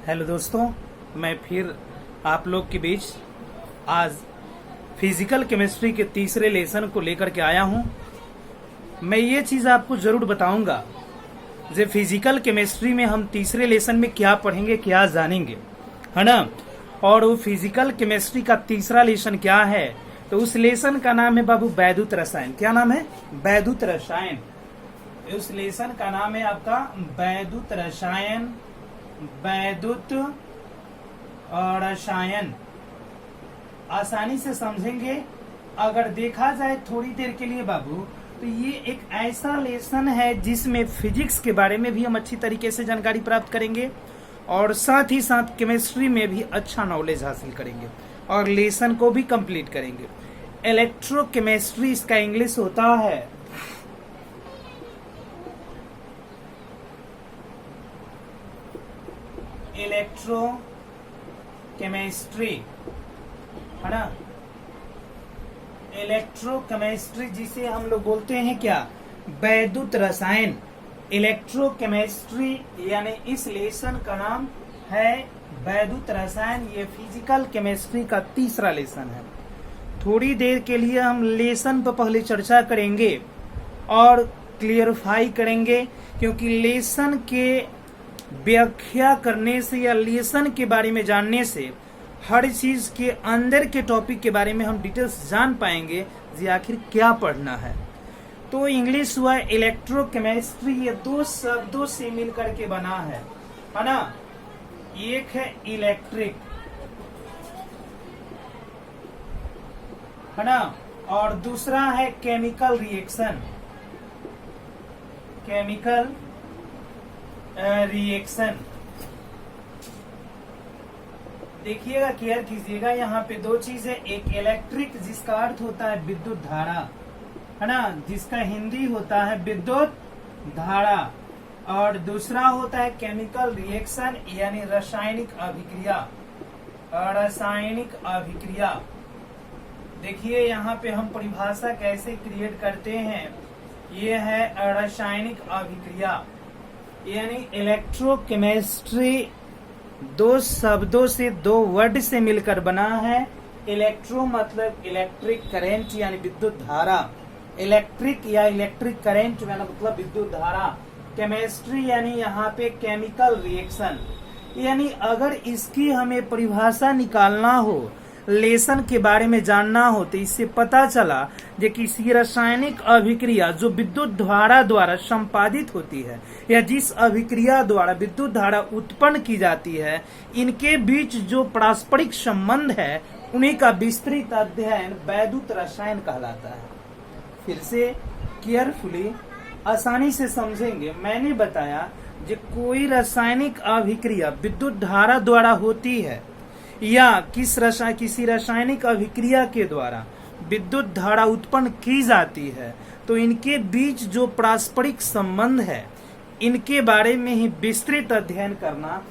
Hello दोस्तों, मैं फिर आप लोग के बीच आज फिजिकल केमिस्ट्री के तीसरे लेसन को लेकर के आया हूं। मैं ये चीज आपको जरूर बताऊंगा जो फिजिकल केमिस्ट्री में हम तीसरे लेसन में क्या पढ़ेंगे, क्या जानेंगे, है ना। और वो फिजिकल केमिस्ट्री का तीसरा लेसन क्या है, तो उस लेसन का नाम है बाबू वैद्युत रसायन। क्या नाम है? वैद्युत रसायन। उस लेसन का नाम है आपका वैद्युत रसायन। वैद्युत रसायन आसानी से समझेंगे अगर देखा जाए थोड़ी देर के लिए बाबू, तो ये एक ऐसा लेसन है जिसमें फिजिक्स के बारे में भी हम अच्छी तरीके से जानकारी प्राप्त करेंगे और साथ ही साथ केमिस्ट्री में भी अच्छा नॉलेज हासिल करेंगे और लेसन को भी कंप्लीट करेंगे। इलेक्ट्रोकेमिस्ट्री इसका इंग्लिश होता है। इलेक्ट्रो केमिस्ट्री, है ना। इलेक्ट्रोकेमिस्ट्री जिसे हम लोग बोलते हैं क्या? वैद्युत रसायन। इलेक्ट्रोकेमिस्ट्री यानी इस लेसन का नाम है वैद्युत रसायन। ये फिजिकल केमिस्ट्री का तीसरा लेसन है। थोड़ी देर के लिए हम लेसन पर पहले चर्चा करेंगे और क्लियरफाई करेंगे, क्योंकि लेसन के व्याख्या करने से या लेसन के बारे में जानने से हर चीज के अंदर के टॉपिक के बारे में हम डिटेल्स जान पाएंगे जी आखिर क्या पढ़ना है। तो इंग्लिश हुआ इलेक्ट्रोकेमिस्ट्री, ये दो शब्दों से मिलकर के बना है ना। एक है इलेक्ट्रिक, है ना, और दूसरा है केमिकल रिएक्शन। केमिकल रिएक्शन देखिएगा, केयर कीजिएगा। यहाँ पे दो चीज है, एक इलेक्ट्रिक जिसका अर्थ होता है विद्युत धारा, है ना, जिसका हिंदी होता है विद्युत धारा, और दूसरा होता है केमिकल रिएक्शन यानी रासायनिक अभिक्रिया। रासायनिक अभिक्रिया देखिए यहाँ पे हम परिभाषा कैसे क्रिएट करते हैं। ये है रासायनिक अभिक्रिया यानी इलेक्ट्रोकेमिस्ट्री दो शब्दों से, दो वर्ड से मिलकर बना है। इलेक्ट्रो मतलब इलेक्ट्रिक करंट यानी विद्युत धारा, इलेक्ट्रिक या इलेक्ट्रिक करंट मतलब विद्युत धारा। केमिस्ट्री यानी यहाँ पे केमिकल रिएक्शन। यानी अगर इसकी हमें परिभाषा निकालना हो, लेसन के बारे में जानना हो, तो इससे पता चला कि किसी रासायनिक अभिक्रिया जो विद्युत धारा द्वारा संपादित होती है या जिस अभिक्रिया द्वारा विद्युत धारा उत्पन्न की जाती है, इनके बीच जो पारस्परिक संबंध है उन्हीं का विस्तृत अध्ययन वैद्युत रसायन कहलाता है। फिर से केयरफुली आसानी से समझेंगे। मैंने बताया जो कोई रासायनिक अभिक्रिया विद्युत धारा द्वारा होती है या किसी रासायनिक अभिक्रिया के द्वारा विद्युत धारा उत्पन्न की जाती है, तो इनके बीच जो पारस्परिक संबंध है इनके बारे में ही विस्तृत अध्ययन करना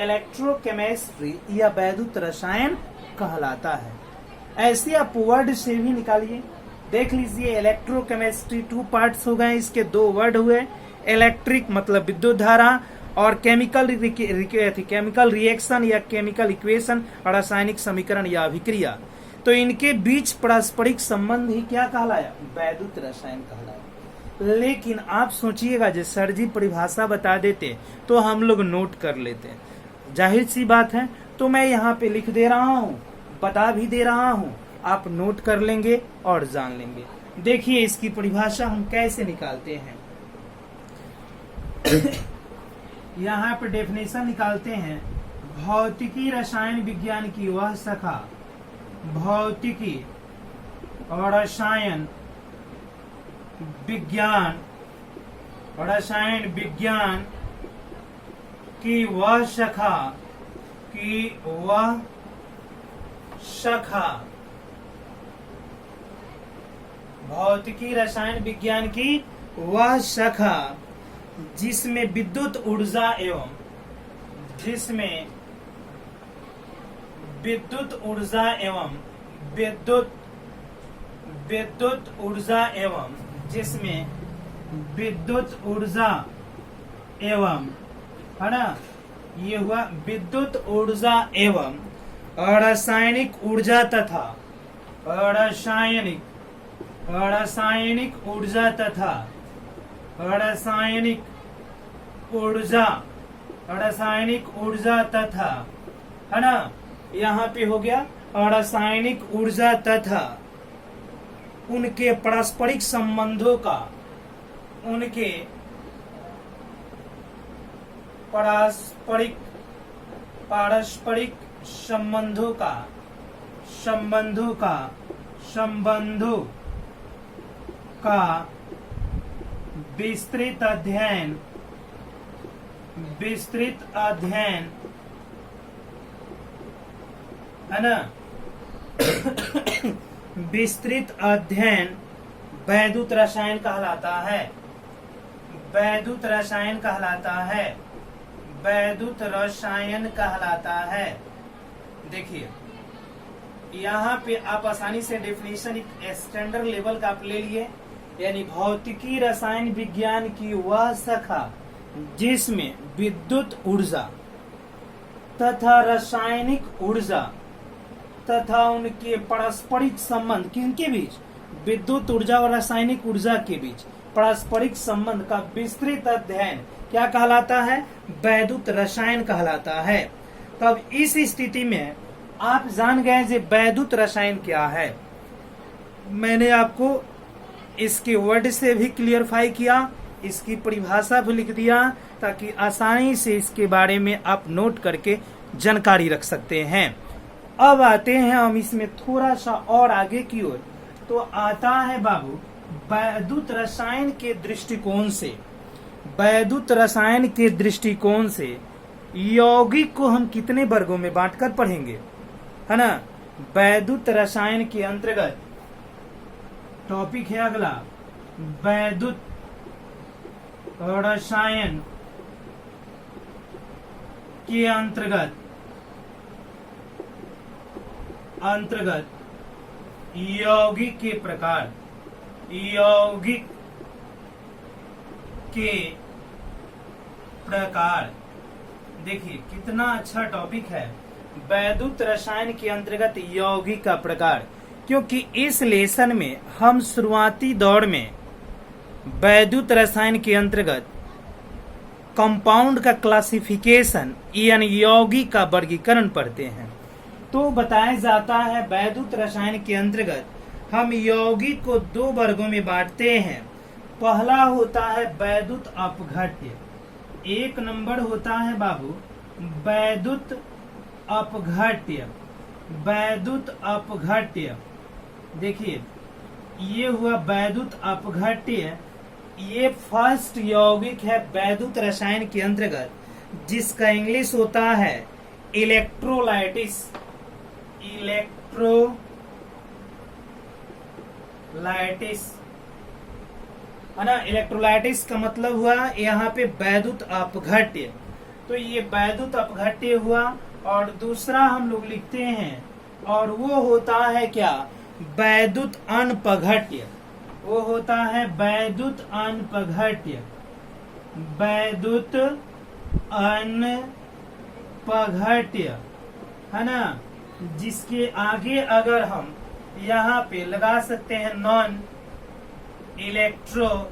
इलेक्ट्रोकेमिस्ट्री या वैद्युत रसायन कहलाता है। ऐसे आप वर्ड से भी निकालिए, देख लीजिए। इलेक्ट्रोकेमिस्ट्री टू पार्ट्स हो गए, इसके दो वर्ड हुए। इलेक्ट्रिक मतलब विद्युत धारा और केमिकल रिएक्शन या केमिकल इक्वेशन, रासायनिक समीकरण या अभिक्रिया। तो इनके बीच पारस्परिक संबंध ही क्या कहलाया? वैद्युत रसायन कहलाया। लेकिन आप सोचिएगा जो सर जी परिभाषा बता देते तो हम लोग नोट कर लेते, जाहिर सी बात है। तो मैं यहाँ पे लिख दे रहा हूँ, बता भी दे रहा हूँ, आप नोट कर लेंगे और जान लेंगे। देखिए इसकी परिभाषा हम कैसे निकालते हैं। यहाँ पे डेफिनेशन निकालते हैं। भौतिकी रसायन विज्ञान की वह शाखा, भौतिकी और रसायन विज्ञान, रसायन विज्ञान की वह शाखा, भौतिकी रसायन विज्ञान की वह शाखा जिसमें विद्युत ऊर्जा एवं विद्युत ऊर्जा एवं, है ना, ये हुआ विद्युत ऊर्जा एवं रासायनिक ऊर्जा तथा रासायनिक ऊर्जा तथा रासायनिक ऊर्जा तथा, है ना, यहाँ पे हो गया रासायनिक ऊर्जा तथा उनके पारस्परिक संबंधों का, उनके पारस्परिक संबंधों का विस्तृत अध्ययन है ना विस्तृत अध्ययन वैद्युत रसायन कहलाता है। वैद्युत रसायन कहलाता है। देखिए यहाँ पे आप आसानी से डेफिनेशन एक स्टैंडर्ड लेवल का आप ले लिए, यानी भौतिकी रसायन विज्ञान की वह शाखा जिसमें विद्युत ऊर्जा तथा रासायनिक ऊर्जा तथा उनके पारस्परिक संबंध, किनके बीच, विद्युत ऊर्जा और रासायनिक ऊर्जा के बीच पारस्परिक संबंध का विस्तृत अध्ययन क्या कहलाता है? वैद्युत रसायन कहलाता है। तब इस स्थिति में आप जान गए कि वैद्युत रसायन क्या है। मैंने आपको इसके वर्ड से भी क्लियरफाई किया, इसकी परिभाषा भी लिख दिया, ताकि आसानी से इसके बारे में आप नोट करके जानकारी रख सकते हैं। अब आते हैं हम इसमें थोड़ा सा और आगे की ओर। तो आता है बाबू वैद्युत रसायन के दृष्टिकोण से यौगिक को हम कितने वर्गों में बांटकर पढ़ेंगे, है ना। वैद्युत रसायन के अंतर्गत टॉपिक है अगला, वैद्युत रसायन के अंतर्गत यौगिक के प्रकार, देखिए कितना अच्छा टॉपिक है, वैद्युत रसायन के अंतर्गत यौगिक का प्रकार। क्योंकि इस लेसन में हम शुरुआती दौर में वैद्युत रसायन के अंतर्गत कंपाउंड का क्लासिफिकेशन यानी यौगिक का वर्गीकरण पढ़ते हैं। तो बताया जाता है वैद्युत रसायन के अंतर्गत हम यौगिक को दो वर्गों में बांटते हैं। पहला होता है वैद्युत अपघट्य, एक नंबर होता है बाबू वैद्युत अपघट्य। देखिए ये हुआ वैद्युत अपघट्य, ये फर्स्ट यौगिक है वैद्युत रसायन के अंतर्गत, जिसका इंग्लिश होता है इलेक्ट्रोलाइटिस, है ना। इलेक्ट्रोलाइटिस का मतलब हुआ यहाँ पे वैद्युत अपघट्य। तो ये वैद्युत अपघट्य हुआ। और दूसरा हम लोग लिखते हैं और वो होता है क्या, वैद्युत अनपघट्य। वो होता है वैद्युत अनपघट्य, है ना। जिसके आगे अगर हम यहाँ पे लगा सकते हैं नॉन इलेक्ट्रोलाइटिस,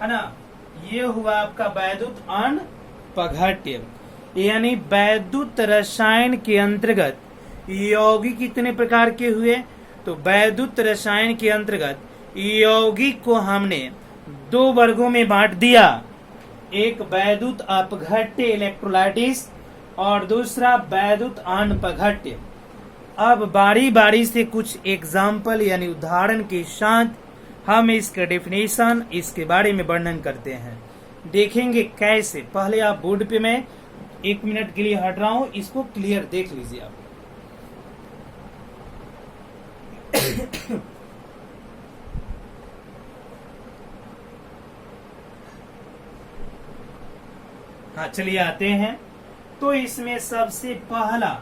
है ना। ये हुआ आपका वैद्युत अनपघट्य। यानी वैद्युत रसायन के अंतर्गत यौगिक कितने प्रकार के हुए? तो वैद्युत रसायन के अंतर्गत यौगिक को हमने दो वर्गों में बांट दिया, एक वैद्युत अपघट्य इलेक्ट्रोलाइटिस और दूसरा वैद्युत अनपघट्य। अब बारी बारी से कुछ एग्जाम्पल यानी उदाहरण के साथ हम इसका डेफिनेशन, इसके बारे में वर्णन करते हैं। देखेंगे कैसे। पहले आप बोर्ड पे मैं 1 मिनट के लिए हट रहा हूं, इसको क्लियर देख लीजिए आप। हाँ चलिए आते हैं। तो इसमें सबसे पहला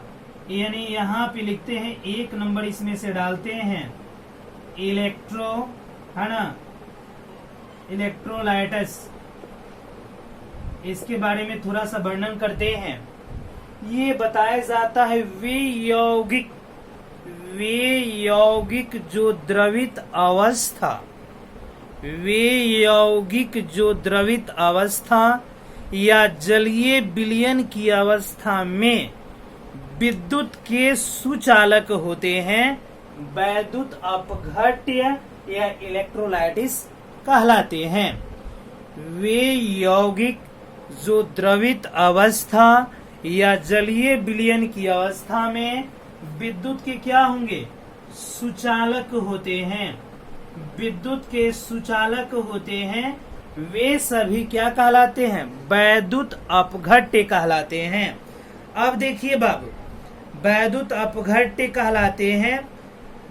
यानी यहाँ पे लिखते हैं 1 नंबर इसमें से डालते हैं है ना, इलेक्ट्रोलाइटिस, इसके बारे में थोड़ा सा वर्णन करते हैं। ये बताया जाता है वियौगिक जो द्रवित अवस्था या जलीय विलयन की अवस्था में विद्युत के सुचालक होते हैं, वैद्युत अपघट्य या इलेक्ट्रोलाइटिस कहलाते हैं। वे यौगिक जो द्रवित अवस्था या जलीय विलयन की अवस्था में विद्युत के क्या होंगे, सुचालक होते हैं, विद्युत के सुचालक होते हैं, वे सभी क्या कहलाते हैं, वैद्युत अपघट्य कहलाते हैं। अब देखिए बाबू, वैद्युत अपघट्य कहलाते हैं,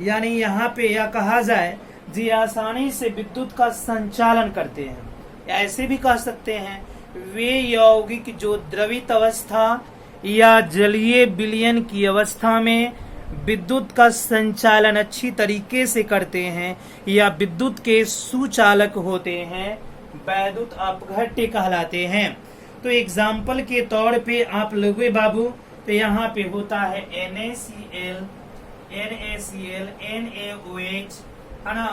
यानी यहाँ पे यह कहा जाए जी आसानी से विद्युत का संचालन करते हैं, ऐसे भी कह सकते हैं वे यौगिक जो द्रवित अवस्था या जलीय विलयन की अवस्था में विद्युत का संचालन अच्छी तरीके से करते हैं या विद्युत के सुचालक होते हैं, वैद्युत अपघट्य कहलाते हैं। तो एग्जाम्पल के तौर पे आप लोगे बाबू, तो यहाँ पे होता है NaCl, NaOH, है ना,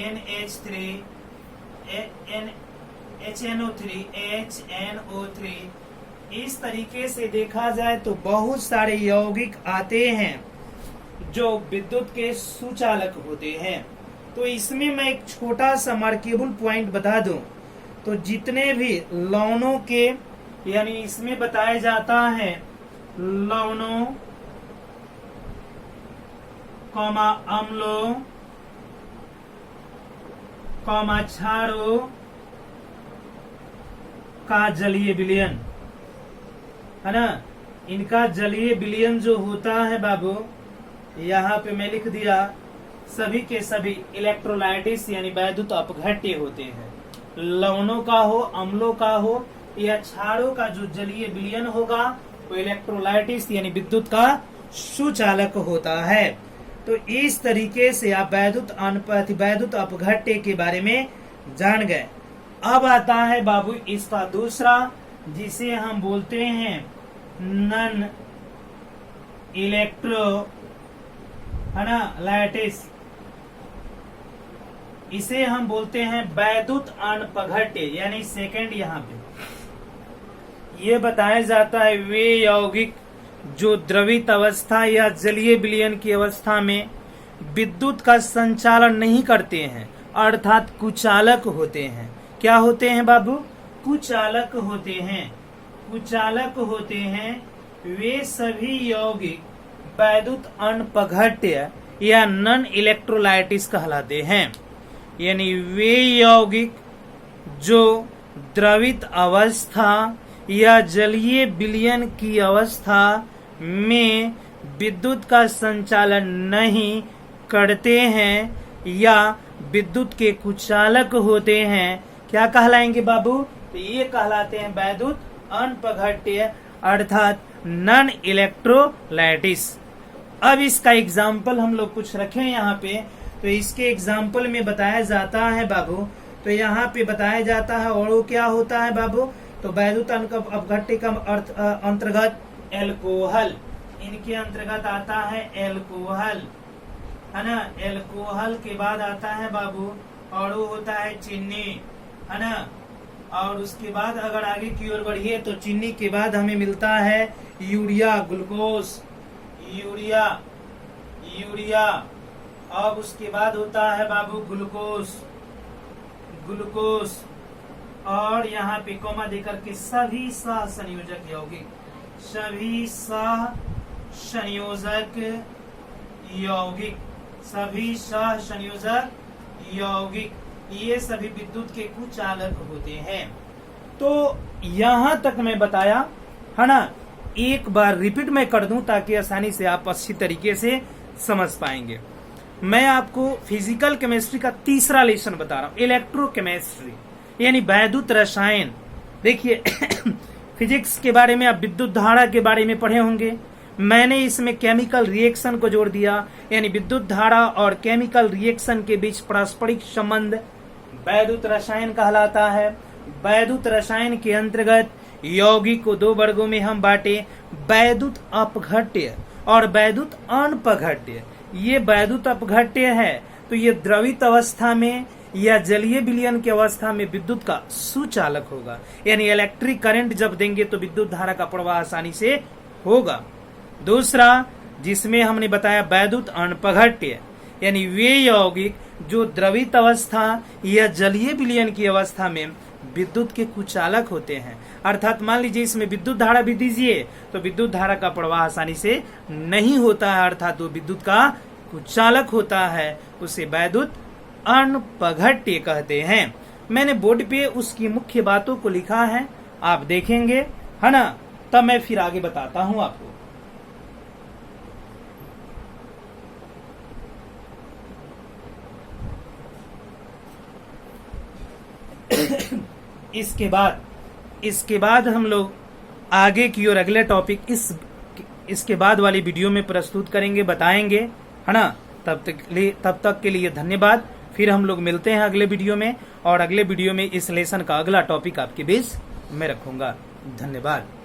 NH3, HNO3, HNO3। इस तरीके से देखा जाए तो बहुत सारे यौगिक आते हैं जो विद्युत के सुचालक होते हैं। तो इसमें मैं एक छोटा सा मार्केबल पॉइंट बता दूं, तो जितने भी लवणों के, यानी इसमें बताया जाता है लवणों, अम्लों, क्षारों का जलीय विलयन, है ना, इनका जलीय विलयन जो होता है बाबू, यहाँ पे मैं लिख दिया, सभी के सभी इलेक्ट्रोलाइटिस यानी वैद्युत अपघट्य होते हैं। लवणों का हो, अम्लों का हो या क्षारों का जो जलीय विलयन होगा वो इलेक्ट्रोलाइटिस यानी विद्युत का सुचालक होता है। तो इस तरीके से आप वैद्युत अपघट्य के बारे में जान गए। अब आता है बाबू इसका दूसरा, जिसे हम बोलते हैं नन इलेक्ट्रो, है ना, लाइटिस। इसे हम बोलते हैं वैद्युत अपघट्य, यानी सेकंड। यहाँ पे ये बताया जाता है वे यौगिक जो द्रवित अवस्था या जलीय विलयन की अवस्था में विद्युत का संचालन नहीं करते हैं, अर्थात कुचालक होते हैं। क्या होते हैं बाबू, कुचालक होते हैं, कुचालक होते हैं। वे सभी यौगिक वैद्युत अपघट्य या नन इलेक्ट्रोलाइटिस कहलाते हैं, यानी वे यौगिक जो द्रवित अवस्था या जलीय विलयन की अवस्था में विद्युत का संचालन नहीं करते हैं या विद्युत के कुचालक होते हैं, क्या कहलाएंगे बाबू, तो ये कहलाते हैं वैद्युत अपघट्य अर्थात नन इलेक्ट्रोलाइटिस। अब इसका एग्जाम्पल हम लोग कुछ रखें यहाँ पे, तो इसके एग्जाम्पल में बताया जाता है बाबू, तो यहाँ पे बताया जाता है और वो क्या होता है बाबू, तो वैद्युत अपघट्य का अंतर्गत एल्कोहल, इनके अंतर्गत आता है एल्कोहल, है ना। एल्कोहल के बाद आता है बाबू और वो होता है चीनी, है ना। और उसके बाद अगर आगे की ओर बढ़िए तो चीनी के बाद हमें मिलता है यूरिया, ग्लूकोज, यूरिया। अब उसके बाद होता है बाबू ग्लूकोज, और यहाँ पे कोमा देकर के सभी सह संयोजक यौगिक, सभी सह संयोजक यौगिक, ये सभी विद्युत के कुचालक होते हैं। तो यहाँ तक मैं बताया, है ना। एक बार रिपीट मैं कर दूं ताकि आसानी से आप अच्छी तरीके से समझ पाएंगे। मैं आपको फिजिकल केमिस्ट्री का तीसरा लेसन बता रहा हूँ, इलेक्ट्रोकेमिस्ट्री यानी वैद्युत रसायन। देखिए फिजिक्स के बारे में आप विद्युत धारा के बारे में पढ़े होंगे, मैंने इसमें केमिकल रिएक्शन को जोड़ दिया, यानी विद्युत धारा और केमिकल रिएक्शन के बीच पारस्परिक संबंध वैद्युत रसायन कहलाता है। वैद्युत रसायन के अंतर्गत यौगिक को दो वर्गों में हम बांटे, वैद्युत अपघट्य और वैद्युत अनपघट्य। ये वैद्युत अपघट्य है तो ये द्रवित अवस्था में या जलीय विलयन की अवस्था में विद्युत का सुचालक होगा, यानी इलेक्ट्रिक करंट जब देंगे तो विद्युत धारा का प्रवाह आसानी से होगा। दूसरा जिसमें हमने बताया वैद्युत अनपघट्य, यानी वे यौगिक जो द्रवित अवस्था या जलीय विलयन की अवस्था में विद्युत के कुचालक होते हैं। अर्थात मान लीजिए इसमें विद्युत धारा भी दीजिए तो विद्युत धारा का प्रवाह आसानी से नहीं होता है, अर्थात वो विद्युत का कुचालक होता है, उसे वैद्युत अनपघट्य कहते हैं। मैंने बोर्ड पे उसकी मुख्य बातों को लिखा है, आप देखेंगे, है ना, तब मैं फिर आगे बताता हूं आपको। इसके बाद हम लोग आगे की ओर अगले टॉपिक इसके बाद वाली वीडियो में प्रस्तुत करेंगे, बताएंगे, है ना। तब तक के लिए धन्यवाद। फिर हम लोग मिलते हैं अगले वीडियो में, और अगले वीडियो में इस लेसन का अगला टॉपिक आपके बीच में रखूंगा। धन्यवाद।